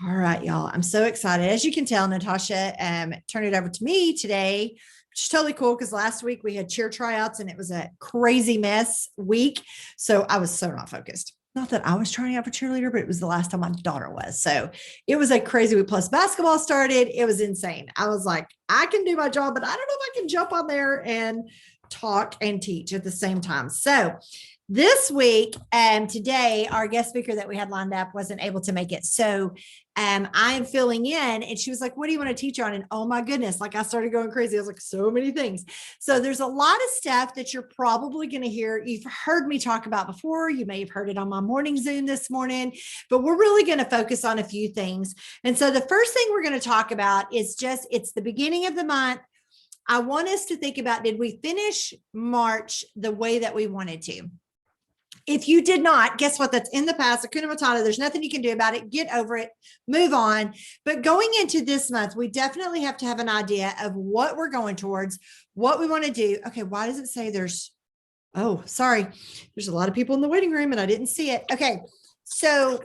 All right, y'all. I'm so excited. As you can tell, Natasha turned it over to me today, which is totally cool because last week we had cheer tryouts and it was a crazy mess week. So I was so not focused. Not that I was trying out for cheerleader, but it was the last time my daughter was. So it was a crazy week. Plus basketball started. It was insane. I was like, I can do my job, but I don't know if I can jump on there and talk and teach at the same time. So this week and today, our guest speaker that we had lined up wasn't able to make it. So I am filling in, and she was like, what do you want to teach on? And oh my goodness, like I started going crazy. I was like, so many things. So there's a lot of stuff that you're probably going to hear. You've heard me talk about before. You may have heard it on my morning Zoom this morning, but we're really going to focus on a few things. And so the first thing we're going to talk about is it's the beginning of the month. I want us to think about, did we finish March the way that we wanted to? If you did not, guess what? That's in the past. Hakuna Matata. There's nothing you can do about it. Get over it. Move on. But going into this month, we definitely have to have an idea of what we're going towards, what we want to do. Okay, why does it say there's, oh, sorry. There's a lot of people in the waiting room and I didn't see it. Okay, so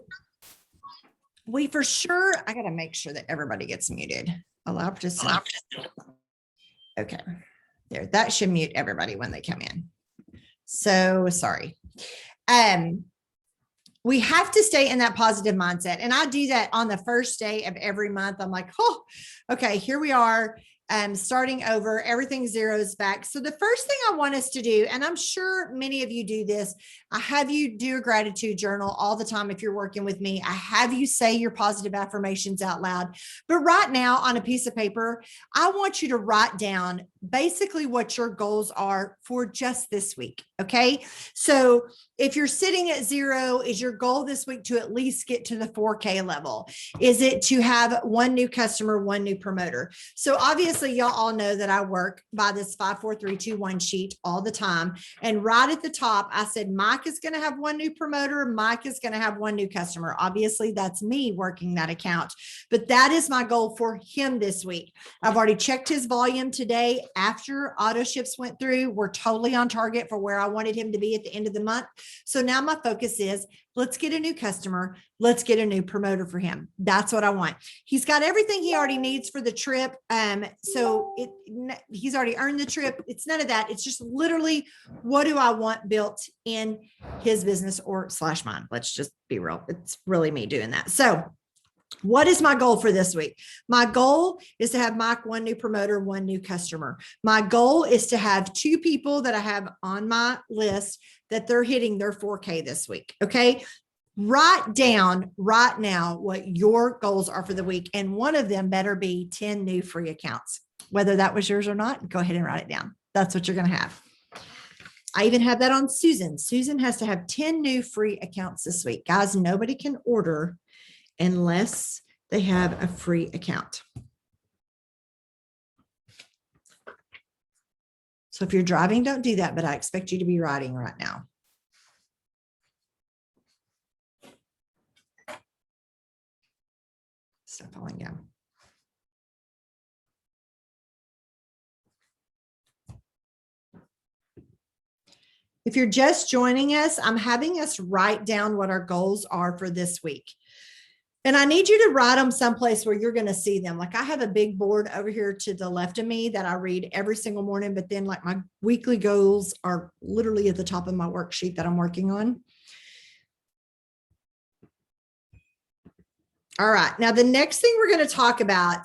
we for sure, I got to make sure that everybody gets muted. Allow participants. Okay, there. That should mute everybody when they come in. So sorry. We have to stay in that positive mindset. And I do that on the first day of every month. I'm like, oh, okay, here we are. Starting over, everything zeroes back. So the first thing I want us to do, and I'm sure many of you do this, I have you do a gratitude journal all the time. If you're working with me, I have you say your positive affirmations out loud. But right now on a piece of paper, I want you to write down basically what your goals are for just this week. Okay. So if you're sitting at 0, is your goal this week to at least get to the 4K level? Is it to have one new customer, one new promoter? So obviously y'all all know that I work by this 5, 4, 3, 2, 1 sheet all the time. And right at the top, I said, Mike is going to have one new promoter. Mike is going to have one new customer. Obviously that's me working that account, but that is my goal for him this week. I've already checked his volume today after auto ships went through. We're totally on target for where I wanted him to be at the end of the month. So now my focus is, let's get a new customer. Let's get a new promoter for him. That's what I want. He's got everything he already needs for the trip. So he's already earned the trip. It's none of that. It's just literally, what do I want built in his business or / mine? Let's just be real. It's really me doing that. So what is my goal for this week? My goal is to have Mike, one new promoter, one new customer. My goal is to have 2 people that I have on my list that they're hitting their 4K this week. Okay. Write down right now what your goals are for the week. And one of them better be 10 new free accounts. Whether that was yours or not, go ahead and write it down. That's what you're going to have. I even have that on Susan. Susan has to have 10 new free accounts this week. Guys, nobody can order unless they have a free account. So if you're driving, don't do that, but I expect you to be writing right now. Stop falling down. If you're just joining us, I'm having us write down what our goals are for this week. And I need you to write them someplace where you're going to see them. Like I have a big board over here to the left of me that I read every single morning, but then like my weekly goals are literally at the top of my worksheet that I'm working on. All right. Now, the next thing we're going to talk about,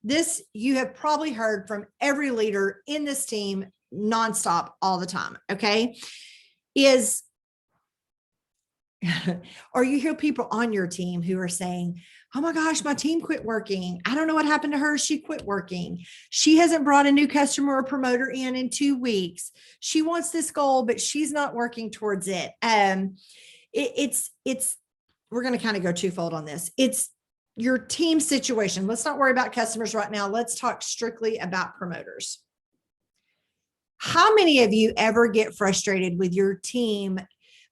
this you have probably heard from every leader in this team nonstop all the time. Okay. Is or you hear people on your team who are saying, oh my gosh, my team quit working. I don't know what happened to her. She quit working. She hasn't brought a new customer or promoter in 2 weeks. She wants this goal, but she's not working towards it. We're going to kind of go twofold on this. It's your team situation. Let's not worry about customers right now. Let's talk strictly about promoters. How many of you ever get frustrated with your team?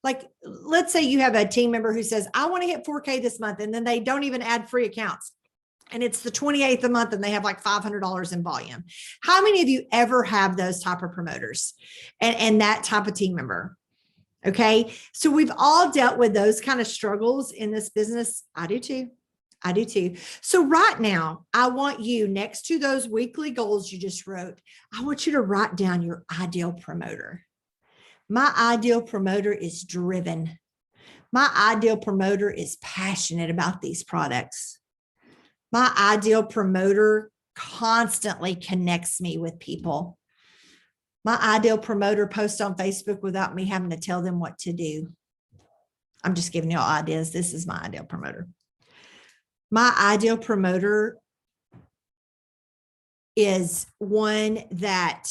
Like, let's say you have a team member who says, I want to hit 4K this month, and then they don't even add free accounts. And it's the 28th of the month and they have like $500 in volume. How many of you ever have those type of promoters and that type of team member? Okay. So we've all dealt with those kind of struggles in this business. I do too. I do too. So right now, I want you, next to those weekly goals you just wrote, I want you to write down your ideal promoter. My ideal promoter is driven. My ideal promoter is passionate about these products. My ideal promoter constantly connects me with people. My ideal promoter posts on Facebook without me having to tell them what to do. I'm just giving you all ideas. This is my ideal promoter. My ideal promoter is one that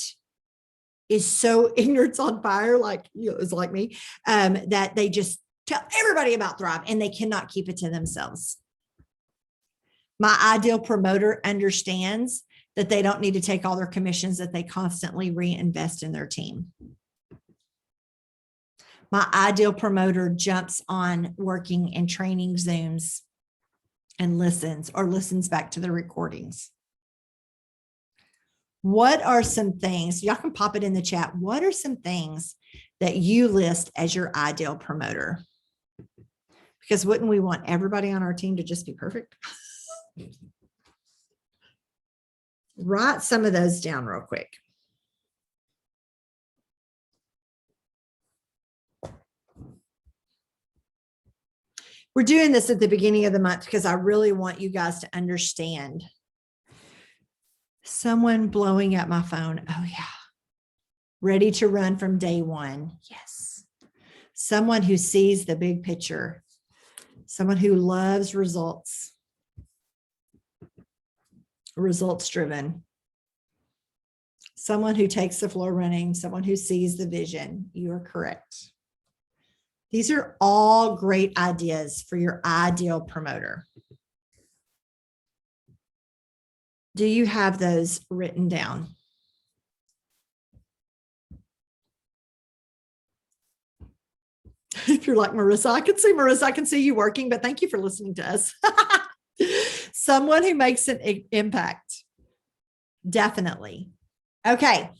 is so ignorance on fire, like, it's like me, that they just tell everybody about Thrive and they cannot keep it to themselves. My ideal promoter understands that they don't need to take all their commissions, that they constantly reinvest in their team. My ideal promoter jumps on working and training Zooms and listens back to the recordings. What are some things, y'all can pop it in the chat. What are some things that you list as your ideal promoter? Because wouldn't we want everybody on our team to just be perfect? Write some of those down real quick. We're doing this at the beginning of the month because I really want you guys to understand. Someone blowing up my phone. Oh, yeah. Ready to run from day one. Yes. Someone who sees the big picture. Someone who loves results. Results driven. Someone who takes the floor running. Someone who sees the vision. You are correct. These are all great ideas for your ideal promoter. Do you have those written down? If you're like Marissa, I can see you working, but thank you for listening to us. Someone who makes an impact. Definitely. Okay.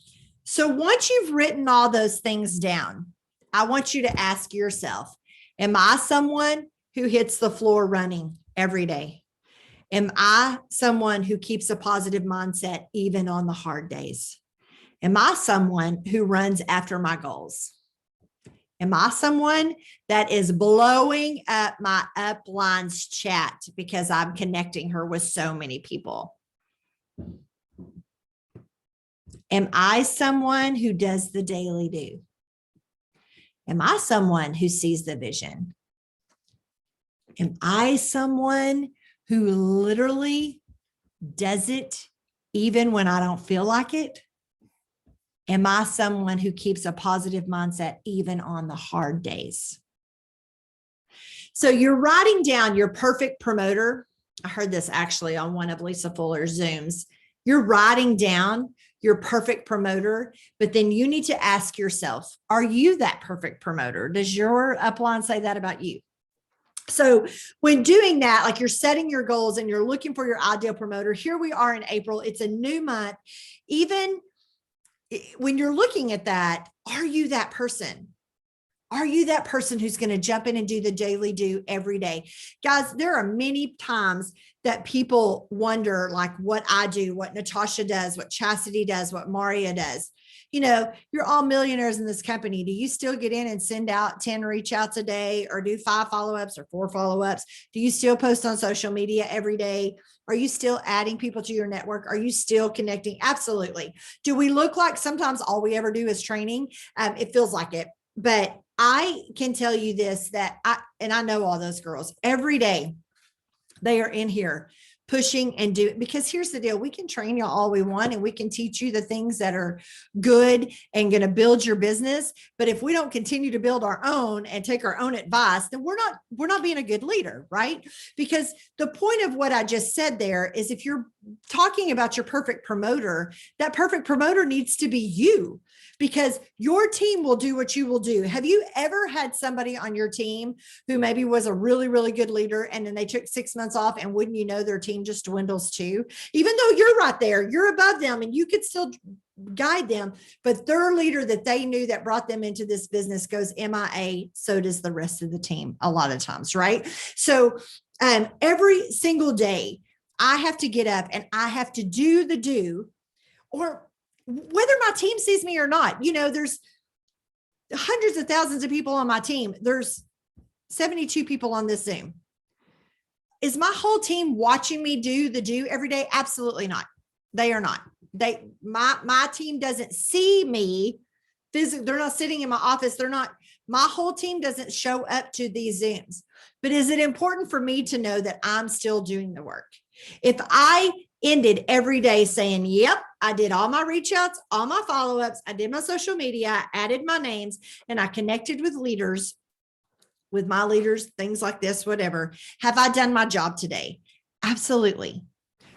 So once you've written all those things down, I want you to ask yourself, am I someone who hits the floor running every day? Am I someone who keeps a positive mindset even on the hard days? Am I someone who runs after my goals? Am I someone that is blowing up my upline's chat because I'm connecting her with so many people? Am I someone who does the daily do? Am I someone who sees the vision? Am I someone who literally does it even when I don't feel like it? Am I someone who keeps a positive mindset even on the hard days? So you're writing down your perfect promoter. I heard this actually on one of Lisa Fuller's Zooms. You're writing down your perfect promoter, but then you need to ask yourself, are you that perfect promoter? Does your upline say that about you? So when doing that, like you're setting your goals and you're looking for your ideal promoter, here we are in April, it's a new month. Even when you're looking at that, are you that person? Are you that person who's going to jump in and do the daily do every day? Guys, there are many times that people wonder like what I do, what Natasha does, what Chastity does, what Maria does. You know, you're all millionaires in this company. Do you still get in and send out 10 reach outs a day or do 5 follow-ups or 4 follow-ups? Do you still post on social media every day? Are you still adding people to your network? Are you still connecting? Absolutely. Do we look like sometimes all we ever do is training? It feels like it, but I can tell you this, that I know all those girls every day, they are in here pushing and do it, because here's the deal. We can train you all we want and we can teach you the things that are good and going to build your business. But if we don't continue to build our own and take our own advice, then we're not being a good leader, right? Because the point of what I just said there is if you're talking about your perfect promoter, that perfect promoter needs to be you, because your team will do what you will do. Have you ever had somebody on your team who maybe was a really, really good leader and then they took 6 months off, and wouldn't you know, their team just dwindles too? Even though you're right there, you're above them and you could still guide them, but their leader that they knew that brought them into this business goes MIA. So does the rest of the team a lot of times, right? So Every single day, I have to get up and I have to do the do, or whether my team sees me or not. There's hundreds of thousands of people on my team. There's 72 people on this Zoom. Is my whole team watching me do the do every day? Absolutely not. They are not. My team doesn't see me physically. They're not sitting in my office. My whole team doesn't show up to these Zooms. But is it important for me to know that I'm still doing the work? If I ended every day saying, yep, I did all my reach outs, all my follow-ups, I did my social media, I added my names, and I connected with my leaders, things like this, whatever. Have I done my job today? Absolutely.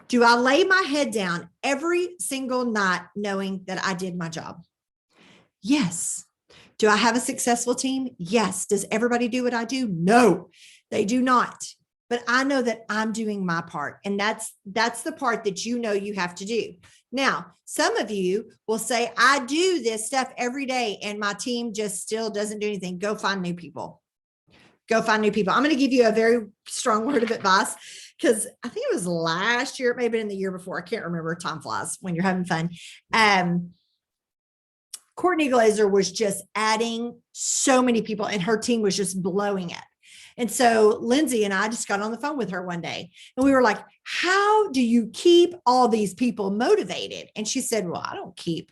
Do I lay my head down every single night knowing that I did my job? Yes. Do I have a successful team? Yes. Does everybody do what I do? No, they do not. But I know that I'm doing my part. And that's the part that you have to do. Now, some of you will say, I do this stuff every day and my team just still doesn't do anything. Go find new people. Go find new people. I'm going to give you a very strong word of advice, because I think it was last year, it may have been the year before. I can't remember. Time flies when you're having fun. Courtney Glazer was just adding so many people and her team was just blowing it. And so Lindsay and I just got on the phone with her one day and we were like, how do you keep all these people motivated? And she said, well, I don't keep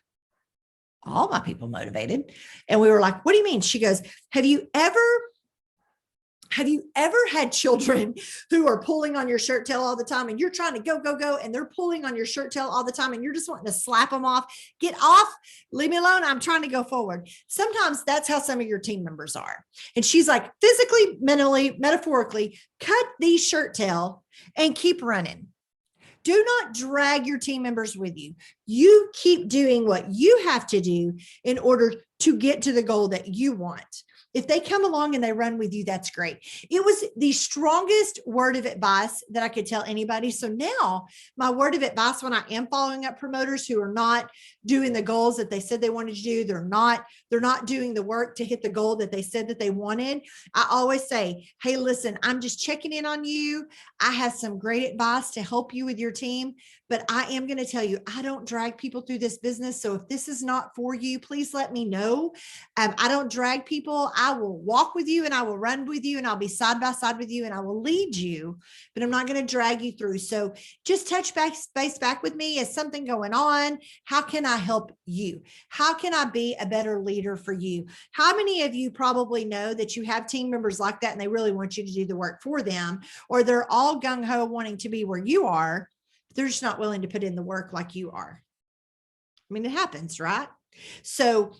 all my people motivated. And we were like, what do you mean? She goes, have you ever had children who are pulling on your shirt tail all the time and you're trying to go, and they're pulling on your shirt tail all the time and you're just wanting to slap them off? Get off, leave me alone. I'm trying to go forward. Sometimes that's how some of your team members are. And she's like, physically, mentally, metaphorically, cut the shirt tail and keep running. Do not drag your team members with you. You keep doing what you have to do in order to get to the goal that you want. If they come along and they run with you, that's great. It was the strongest word of advice that I could tell anybody. So now my word of advice, when I am following up promoters who are not doing the goals that they said they wanted to do, they're not doing the work to hit the goal that they said that they wanted, I always say, hey, listen, I'm just checking in on you. I have some great advice to help you with your team, but I am going to tell you, I don't drag people through this business. So if this is not for you, please let me know. I don't drag people. I will walk with you and I will run with you and I'll be side by side with you and I will lead you, but I'm not going to drag you through. So just touch base back with me. Is something going on? How can I help you? How can I be a better leader for you? How many of you probably know that you have team members like that and they really want you to do the work for them, or they're all gung-ho wanting to be where you are, but they're just not willing to put in the work like you are? I mean, it happens, right? So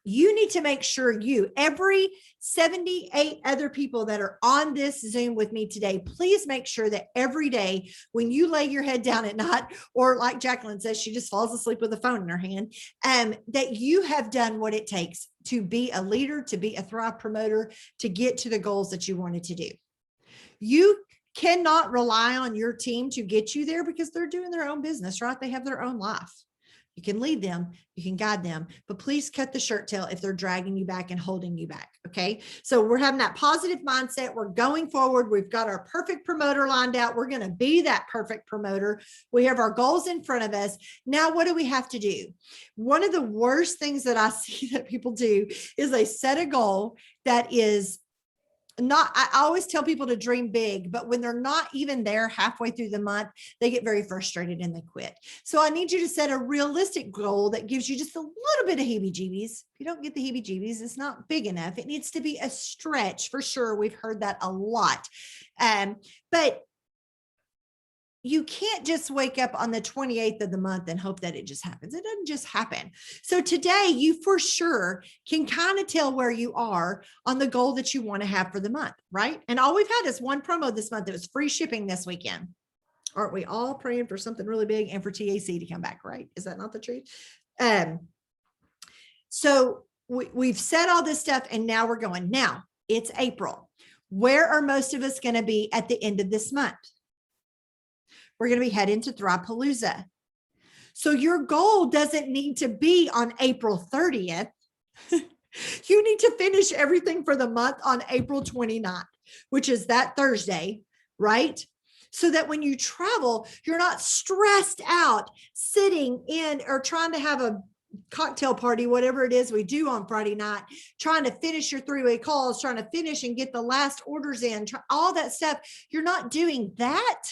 you need to make sure every 78 other people that are on this Zoom with me today, please make sure that every day when you lay your head down at night, or like Jacqueline says, she just falls asleep with a phone in her hand, that you have done what it takes to be a leader, to be a Thrive promoter, to get to the goals that you wanted to do. You cannot rely on your team to get you there because they're doing their own business, right? They have their own life. You can lead them, you can guide them, but please cut the shirt tail if they're dragging you back and holding you back. Okay. So we're having that positive mindset. We're going forward. We've got our perfect promoter lined out. We're going to be that perfect promoter. We have our goals in front of us. Now, what do we have to do? One of the worst things that I see that people do is they set a goal that is not, I always tell people to dream big, but when they're not even there halfway through the month, they get very frustrated and they quit. So I need you to set a realistic goal that gives you just a little bit of heebie-jeebies. If you don't get the heebie-jeebies, it's not big enough. It needs to be a stretch for sure. We've heard that a lot. But you can't just wake up on the 28th of the month and hope that it just happens. It doesn't just happen. So today you for sure can kind of tell where you are on the goal that you want to have for the month, right? And all we've had is one promo this month. It was free shipping this weekend. Aren't we all praying for something really big and for TAC to come back, right? Is that not the truth? So we've said all this stuff and now we're going. Now it's April. Where are most of us going to be at the end of this month? We're going to be heading to Thrivepalooza. So your goal doesn't need to be on April 30th. You need to finish everything for the month on April 29th. which is that Thursday, right? So that when you travel, you're not stressed out sitting in or trying to have a cocktail party, whatever it is we do on Friday night, trying to finish your three-way calls, trying to finish and get the last orders in, all that stuff. You're not doing that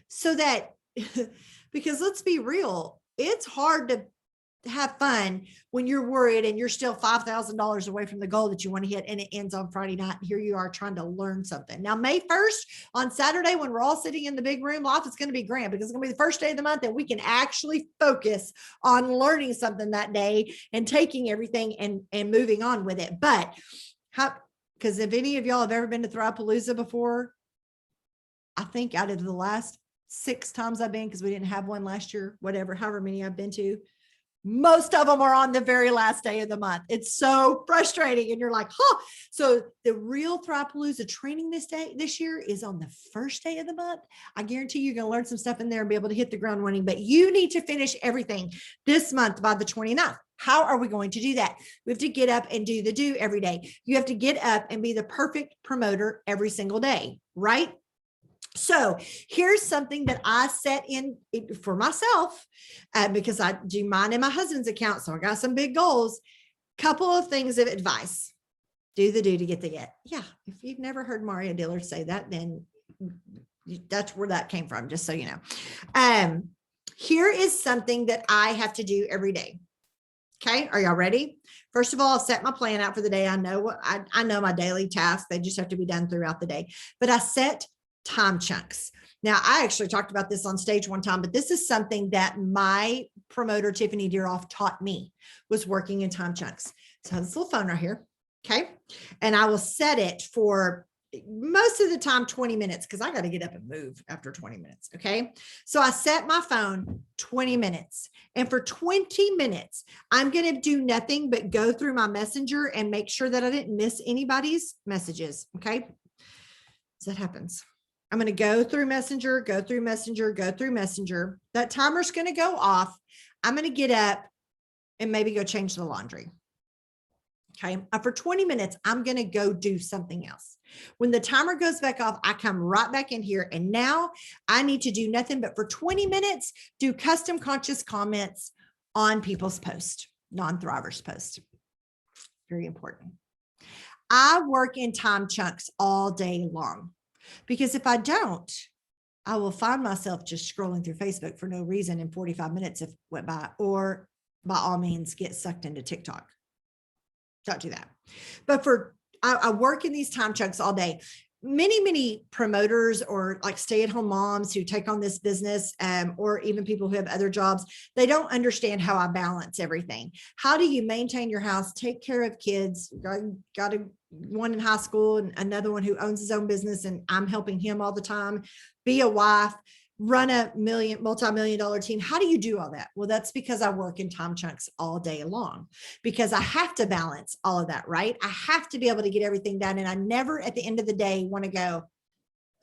so that, because let's be real, it's hard to have fun when you're worried and you're still $5,000 away from the goal that you want to hit, and it ends on Friday night. And here you are trying to learn something. Now, May 1st on Saturday, when we're all sitting in the big room, life is going to be grand because it's going to be the first day of the month that we can actually focus on learning something that day and taking everything and moving on with it. But because if any of y'all have ever been to Thrivepalooza before, I think out of the last 6 times I've been, because we didn't have one last year, whatever, however many I've been to, most of them are on the very last day of the month. It's so frustrating. And you're like, huh. So the real Thrivepalooza training this year is on the first day of the month. I guarantee you're going to learn some stuff in there and be able to hit the ground running, but you need to finish everything this month by the 29th. How are we going to do that? We have to get up and do the do every day. You have to get up and be the perfect promoter every single day, right? So here's something that I set in for myself because I do mine in my husband's account. So I got some big goals. Couple of things of advice. Do the do to get the get. Yeah. If you've never heard Maria Dillard say that, then that's where that came from, just so you know. Here is something that I have to do every day. Okay. Are y'all ready? First of all, I'll set my plan out for the day. I know my daily tasks. They just have to be done throughout the day, but I set time chunks. Now, I actually talked about this on stage one time, but this is something that my promoter, Tiffany Deeroff, taught me, was working in time chunks. So I have this little phone right here. Okay. And I will set it for most of the time 20 minutes because I got to get up and move after 20 minutes. Okay. So I set my phone 20 minutes. And for 20 minutes, I'm going to do nothing but go through my messenger and make sure that I didn't miss anybody's messages. Okay. So that happens. I'm going to go through messenger, go through messenger, go through messenger. That timer's going to go off. I'm going to get up and maybe go change the laundry. Okay. For 20 minutes, I'm going to go do something else. When the timer goes back off, I come right back in here. And now I need to do nothing but for 20 minutes, do custom conscious comments on people's posts, non-thrivers posts. Very important. I work in time chunks all day long. Because if I don't, I will find myself just scrolling through Facebook for no reason and 45 minutes have went by, or by all means get sucked into TikTok. Don't do that. But I work in these time chunks all day. Many promoters or like stay-at-home moms who take on this business, or even people who have other jobs, they don't understand how I balance everything. How do you maintain your house, take care of kids? Got one in high school and another one who owns his own business, and I'm helping him all the time. Be a wife, run a multi-million-dollar team. How do you do all that? Well, that's because I work in time chunks all day long, because I have to balance all of that, right? I have to be able to get everything done. And I never at the end of the day want to go,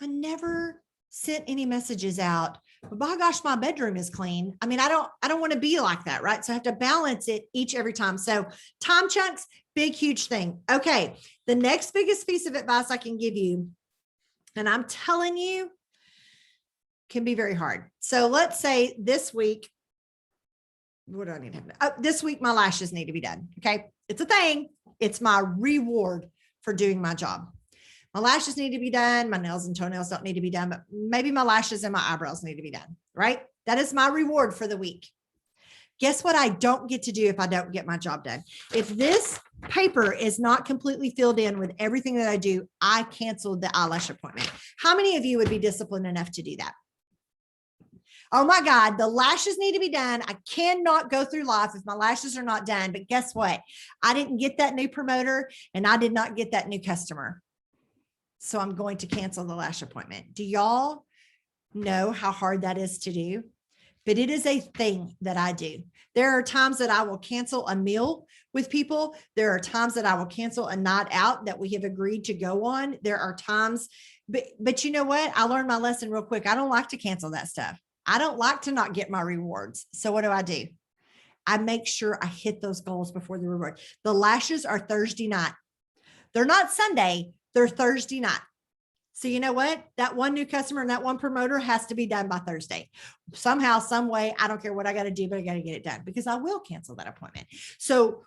I never sent any messages out, but by gosh, my bedroom is clean. I mean, I don't want to be like that, right? So I have to balance it every time. So time chunks, big, huge thing. Okay. The next biggest piece of advice I can give you, and I'm telling you, can be very hard. So let's say this week, what do I need to have? This week, my lashes need to be done. Okay. It's a thing. It's my reward for doing my job. My lashes need to be done. My nails and toenails don't need to be done, but maybe my lashes and my eyebrows need to be done, right? That is my reward for the week. Guess what I don't get to do if I don't get my job done? If this paper is not completely filled in with everything that I do, I canceled the eyelash appointment. How many of you would be disciplined enough to do that? Oh my God, the lashes need to be done. I cannot go through life if my lashes are not done. But guess what? I didn't get that new promoter and I did not get that new customer. So I'm going to cancel the lash appointment. Do y'all know how hard that is to do? But it is a thing that I do. There are times that I will cancel a meal with people. There are times that I will cancel a night out that we have agreed to go on. There are times, but you know what? I learned my lesson real quick. I don't like to cancel that stuff. I don't like to not get my rewards. So what do? I make sure I hit those goals before the reward. The lashes are Thursday night. They're not Sunday. They're Thursday night. So you know what? That one new customer and that one promoter has to be done by Thursday. Somehow, some way, I don't care what I got to do, but I got to get it done because I will cancel that appointment. So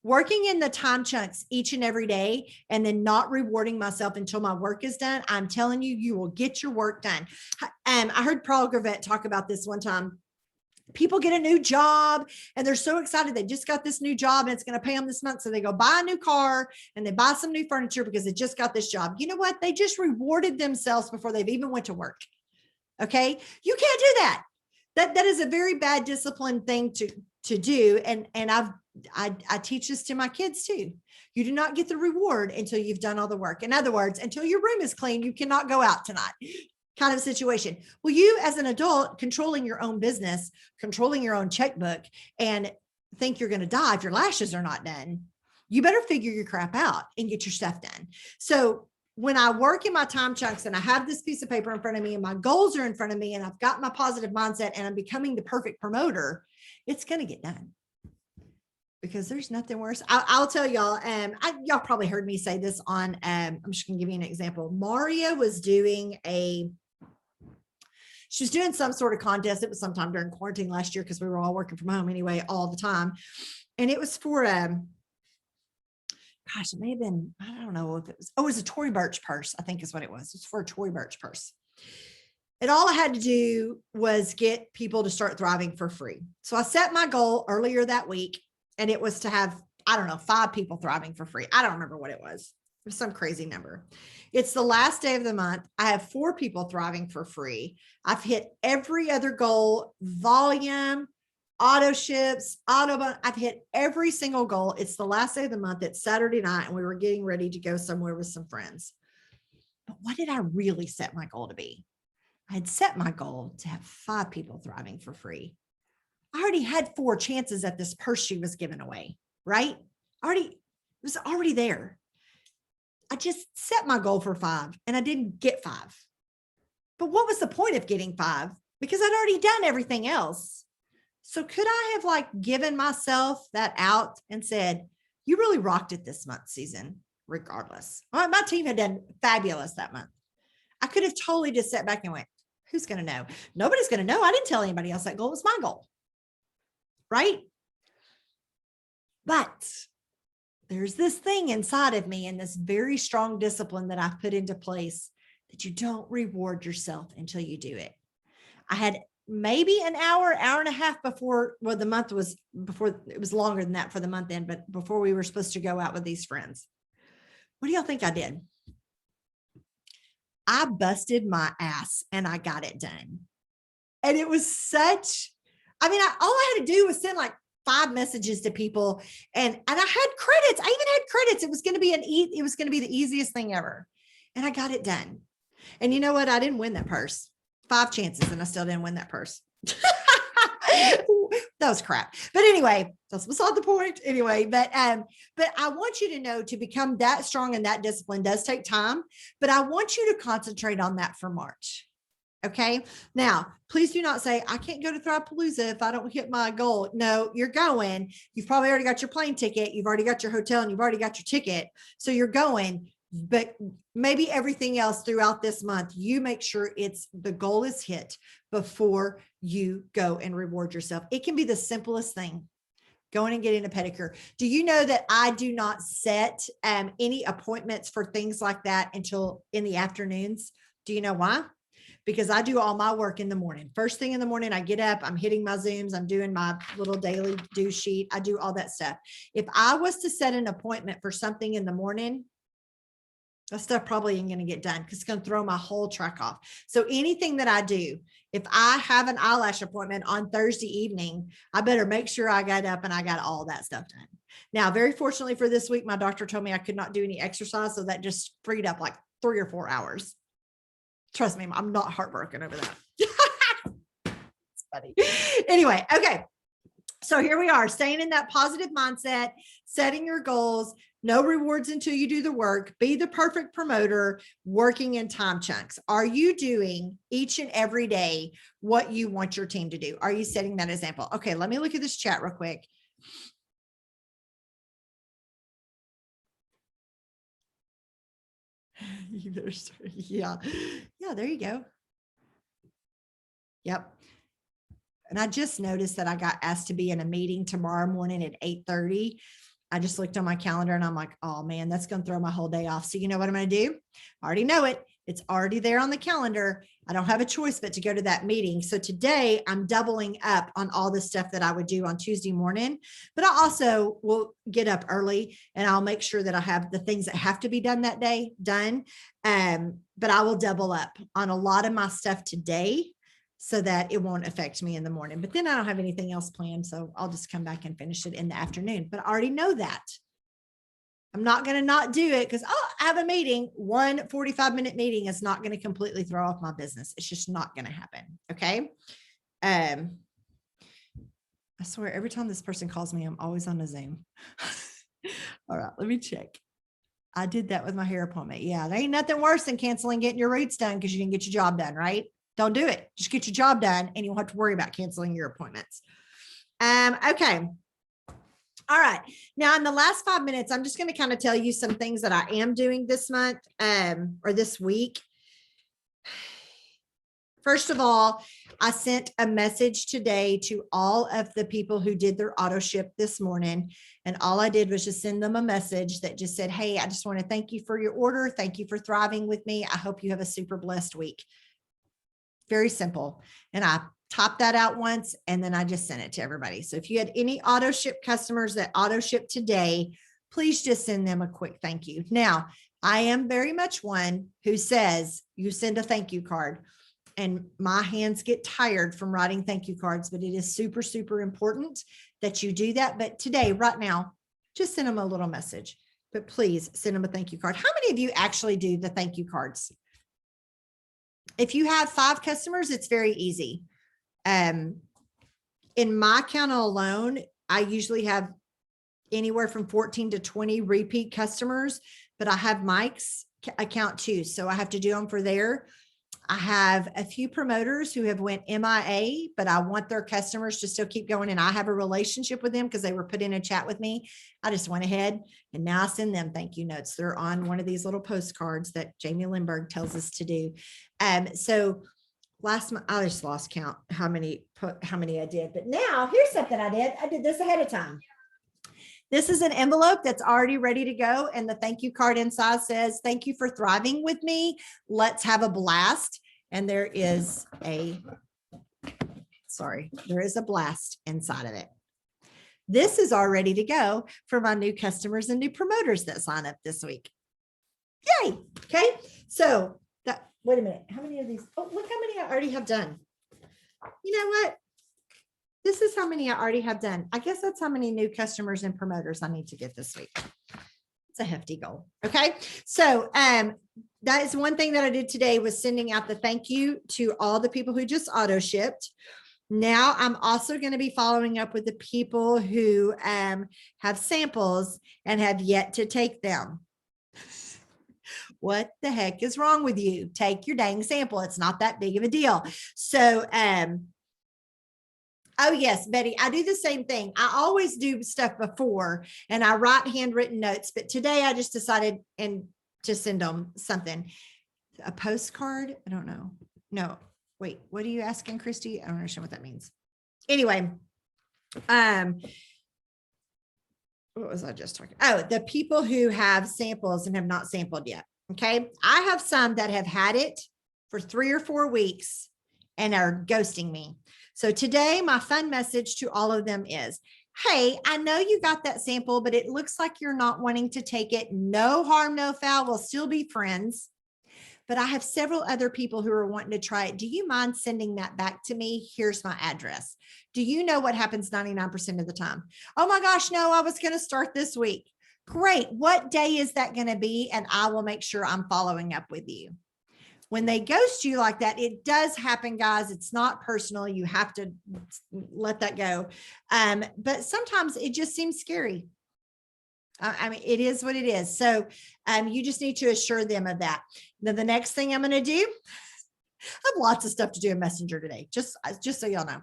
working in the time chunks each and every day and then not rewarding myself until my work is done, I'm telling you, you will get your work done. I heard Paul Gravett talk about this one time. People get a new job and they're so excited. They just got this new job and it's going to pay them this month. So they go buy a new car and they buy some new furniture because they just got this job. You know what? They just rewarded themselves before they've even went to work. Okay. You can't do that. That is a very bad discipline thing to do. And I teach this to my kids too. You do not get the reward until you've done all the work. In other words, until your room is clean, you cannot go out tonight. Kind of situation. Well, you as an adult controlling your own business, controlling your own checkbook, and think you're going to die if your lashes are not done, you better figure your crap out and get your stuff done. So when I work in my time chunks and I have this piece of paper in front of me and my goals are in front of me and I've got my positive mindset and I'm becoming the perfect promoter, it's going to get done. Because there's nothing worse. I'll tell y'all, y'all probably heard me say this on, I'm just going to give you an example. Maria was doing she was doing some sort of contest. It was sometime during quarantine last year because we were all working from home anyway, all the time. And it was for, gosh, it may have been, I don't know if it was, it was a Tory Burch purse, I think is what it was. It's for a Tory Burch purse. And all I had to do was get people to start thriving for free. So I set my goal earlier that week and it was to have, I don't know, 5 people thriving for free. I don't remember what it was. It was some crazy number. It's the last day of the month. I have 4 people thriving for free. I've hit every other goal, volume, auto ships, I've hit every single goal. It's the last day of the month. It's Saturday night and we were getting ready to go somewhere with some friends. But what did I really set my goal to be? I had set my goal to have 5 people thriving for free. I already had 4 chances at this purse she was giving away, right? It was already there. I just set my goal for 5 and I didn't get 5. But what was the point of getting 5? Because I'd already done everything else. So could I have given myself that out and said, you really rocked it this month, Susan, regardless. My team had done fabulous that month. I could have totally just sat back and went, who's going to know? Nobody's going to know. I didn't tell anybody else that goal was my goal. Right? But there's this thing inside of me and this very strong discipline that I've put into place that you don't reward yourself until you do it. I had maybe an hour and a half before, well, the month was before, it was longer than that for the month end, but before we were supposed to go out with these friends. What do y'all think I did? I busted my ass and I got it done. And it was all I had to do was send 5 messages to people and I had credits. I even had credits. It was going to be the easiest thing ever. And I got it done. And you know what? I didn't win that purse. 5 chances and I still didn't win that purse. That was crap. But anyway, that's beside the point anyway. But I want you to know to become that strong and that discipline does take time, but I want you to concentrate on that for March. Okay. Now, please do not say, I can't go to Thrivepalooza if I don't hit my goal. No, you're going. You've probably already got your plane ticket. You've already got your hotel and you've already got your ticket. So you're going, but maybe everything else throughout this month, you make sure the goal is hit before you go and reward yourself. It can be the simplest thing. Going and getting a pedicure. Do you know that I do not set any appointments for things like that until in the afternoons? Do you know why? Because I do all my work in the morning. First thing in the morning, I get up, I'm hitting my Zooms, I'm doing my little daily do sheet. I do all that stuff. If I was to set an appointment for something in the morning, that stuff probably ain't going to get done because it's going to throw my whole track off. So anything that I do, if I have an eyelash appointment on Thursday evening, I better make sure I got up and I got all that stuff done. Now, very fortunately for this week, my doctor told me I could not do any exercise. So that just freed up 3 or 4 hours. Trust me, I'm not heartbroken over that. It's funny. Anyway, okay. So here we are, staying in that positive mindset, setting your goals, no rewards until you do the work, be the perfect promoter, working in time chunks. Are you doing each and every day what you want your team to do? Are you setting that example? Okay, let me look at this chat real quick. You better start. Yeah. Yeah, there you go. Yep. And I just noticed that I got asked to be in a meeting tomorrow morning at 8:30. I just looked on my calendar and I'm like, oh man, that's going to throw my whole day off. So you know what I'm going to do? I already know it. It's already there on the calendar. I don't have a choice but to go to that meeting. So today I'm doubling up on all the stuff that I would do on Tuesday morning, but I also will get up early and I'll make sure that I have the things that have to be done that day done. But I will double up on a lot of my stuff today so that it won't affect me in the morning. But then I don't have anything else planned. So I'll just come back and finish it in the afternoon. But I already know that. I'm not going to not do it because I have a meeting. 45-minute meeting is not going to completely throw off my business. It's just not going to happen. Okay. I swear every time this person calls me, I'm always on a Zoom. All right, let me check. I did that with my hair appointment. Yeah, there ain't nothing worse than canceling getting your roots done because you didn't get your job done, right? Don't do it. Just get your job done and you won't have to worry about canceling your appointments. Okay. All right. Now in the last 5 minutes, I'm just going to kind of tell you some things that I am doing this month, or this week. First of all, I sent a message today to all of the people who did their auto ship this morning. And all I did was just send them a message that just said, hey, I just want to thank you for your order. Thank you for thriving with me. I hope you have a super blessed week. Very simple. And I topped that out once and then I just sent it to everybody. So if you had any auto ship customers that auto ship today, please just send them a quick thank you. Now, I am very much one who says you send a thank you card. And my hands get tired from writing thank you cards, but it is super, super important that you do that. But today, right now, just send them a little message, but please send them a thank you card. How many of you actually do the thank you cards? If you have 5 customers, it's very easy. In my account alone, I usually have anywhere from 14 to 20 repeat customers, but I have Mike's account too. So I have to do them for there. I have a few promoters who have went MIA, but I want their customers to still keep going. And I have a relationship with them because they were put in a chat with me. I just went ahead and now I send them thank you notes. They're on one of these little postcards that Jamie Lindbergh tells us to do. So last month, I just lost count how many I did, but now here's something I did. I did this ahead of time. This is an envelope that's already ready to go. And the thank you card inside says, thank you for thriving with me. Let's have a blast. And there is a blast inside of it. This is all ready to go for my new customers and new promoters that sign up this week. Yay. Okay. So wait a minute. How many of these? Oh, look how many I already have done. You know what? This is how many I already have done. I guess that's how many new customers and promoters I need to get this week. It's a hefty goal. Okay. So that is one thing that I did today was sending out the thank you to all the people who just auto shipped. Now I'm also going to be following up with the people who have samples and have yet to take them. What the heck is wrong with you? Take your dang sample. It's not that big of a deal. So, oh yes, Betty, I do the same thing. I always do stuff before and I write handwritten notes, but today I just decided to send them something. A postcard? I don't know. No, wait, what are you asking, Christy? I don't understand what that means. Anyway, what was I just talking? Oh, the people who have samples and have not sampled yet. Okay. I have some that have had it for 3 or 4 weeks and are ghosting me. So today my fun message to all of them is, hey, I know you got that sample, but it looks like you're not wanting to take it. No harm, no foul. We'll still be friends. But I have several other people who are wanting to try it. Do you mind sending that back to me? Here's my address. Do you know what happens 99% of the time? Oh my gosh, no, I was going to start this week. Great. What day is that going to be? And I will make sure I'm following up with you. When they ghost you like that, it does happen, guys. It's not personal. You have to let that go. But sometimes it just seems scary. I mean, it is what it is. So you just need to assure them of that. Then the next thing I'm going to do, I have lots of stuff to do in Messenger today, just so y'all know,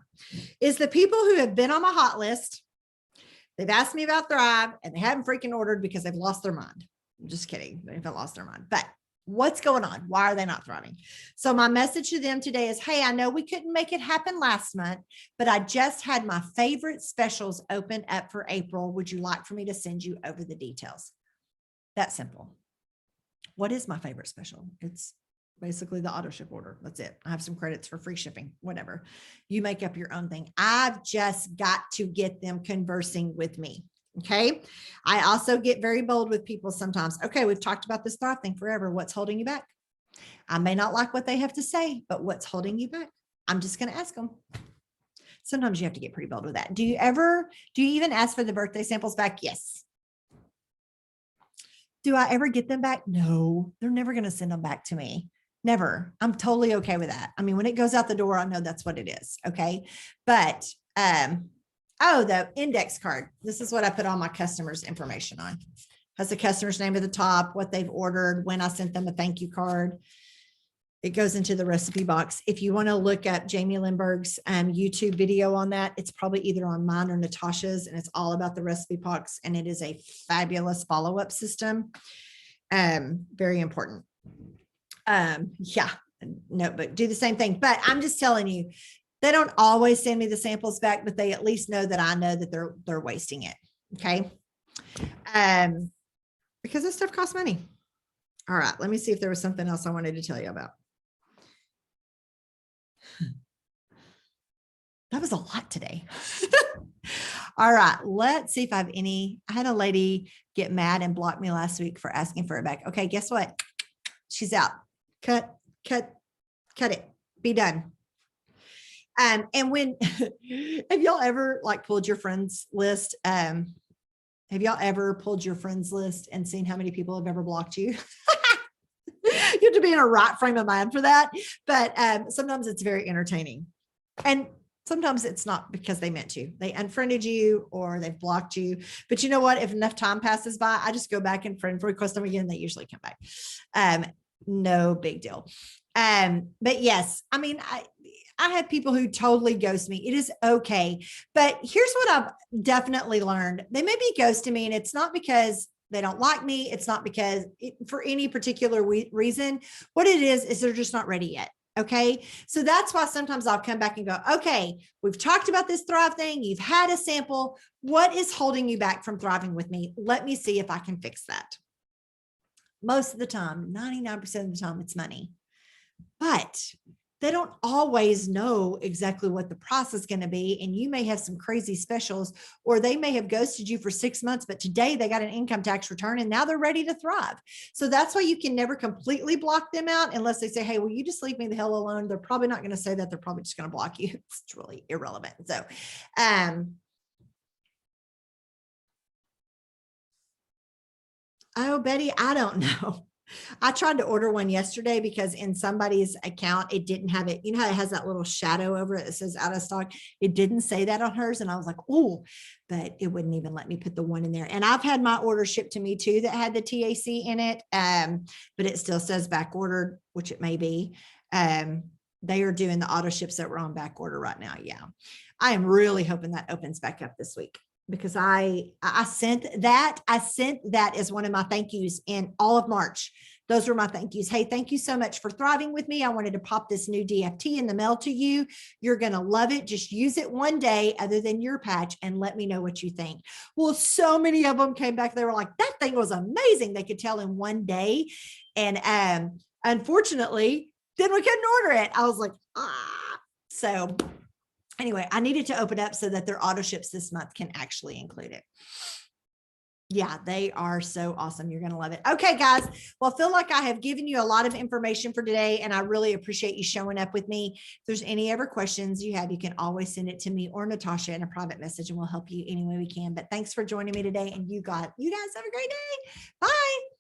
is the people who have been on my hot list. They've asked me about Thrive and they haven't freaking ordered because they've lost their mind. I'm just kidding. They haven't lost their mind. But What's going on? Why are they not thriving? So my message to them today is, hey, I know we couldn't make it happen last month, but I just had my favorite specials open up for April. Would you like for me to send you over the details? That's simple. What is my favorite special? It's basically the auto ship order. That's it. I have some credits for free shipping, whatever. You make up your own thing. I've just got to get them conversing with me. Okay. I also get very bold with people sometimes. Okay, we've talked about this thrive thing forever. What's holding you back? I may not like what they have to say, but what's holding you back? I'm just going to ask them. Sometimes you have to get pretty bold with that. Do you even ask for the birthday samples back? Yes. Do I ever get them back? No, they're never going to send them back to me. Never. I'm totally okay with that. I mean, when it goes out the door, I know that's what it is. Okay. But, oh, the index card. This is what I put all my customers' information on. Has the customer's name at the top, what they've ordered, when I sent them a thank you card. It goes into the recipe box. If you want to look up Jamie Lindbergh's YouTube video on that, it's probably either on mine or Natasha's, and it's all about the recipe box. And it is a fabulous follow-up system. Very important. Yeah, notebook, do the same thing. But I'm just telling you, they don't always send me the samples back, but they at least know that I know that they're wasting it. Okay. Because this stuff costs money. All right. Let me see if there was something else I wanted to tell you about. That was a lot today. All right. Let's see if I have I had a lady get mad and block me last week for asking for it back. Okay. Guess what? She's out. Cut it. Be done. And when, have y'all ever like pulled your friends list? Have y'all ever pulled your friends list and seen how many people have ever blocked you? You have to be in a right frame of mind for that. But sometimes it's very entertaining. And sometimes it's not because they meant to. They unfriended you or they've blocked you. But you know what? If enough time passes by, I just go back and friend request them again. They usually come back. No big deal. But yes, I mean, I have people who totally ghost me. It is okay. But here's what I've definitely learned. They may be ghosting me, and it's not because they don't like me. It's not because for any particular reason. What it is they're just not ready yet. Okay. So that's why sometimes I'll come back and go, okay, we've talked about this Thrive thing. You've had a sample. What is holding you back from thriving with me? Let me see if I can fix that. Most of the time, 99% of the time, it's money. But they don't always know exactly what the price is going to be. And you may have some crazy specials, or they may have ghosted you for 6 months, but today they got an income tax return and now they're ready to thrive. So that's why you can never completely block them out unless they say, hey, will you just leave me the hell alone? They're probably not going to say that. They're probably just going to block you. It's really irrelevant. So, oh, Betty, I don't know. I tried to order one yesterday because in somebody's account, it didn't have it. You know how it has that little shadow over it that says out of stock? It didn't say that on hers. And I was like, oh, but it wouldn't even let me put the one in there. And I've had my order shipped to me too that had the TAC in it. But it still says back ordered, which it may be. They are doing the auto ships that were on back order right now. Yeah. I am really hoping that opens back up this week, because I sent that as one of my thank yous in all of March. Those were my thank yous. Hey, thank you so much for thriving with me. I wanted to pop this new DFT in the mail to you. You're going to love it. Just use it one day other than your patch and let me know what you think. Well, so many of them came back. They were like, that thing was amazing. They could tell in one day. And unfortunately, then we couldn't order it. I was like, so anyway, I needed to open up so that their auto ships this month can actually include it. Yeah, they are so awesome. You're going to love it. Okay, guys. Well, I feel like I have given you a lot of information for today, and I really appreciate you showing up with me. If there's any other questions you have, you can always send it to me or Natasha in a private message, and we'll help you any way we can. But thanks for joining me today, and you guys have a great day. Bye.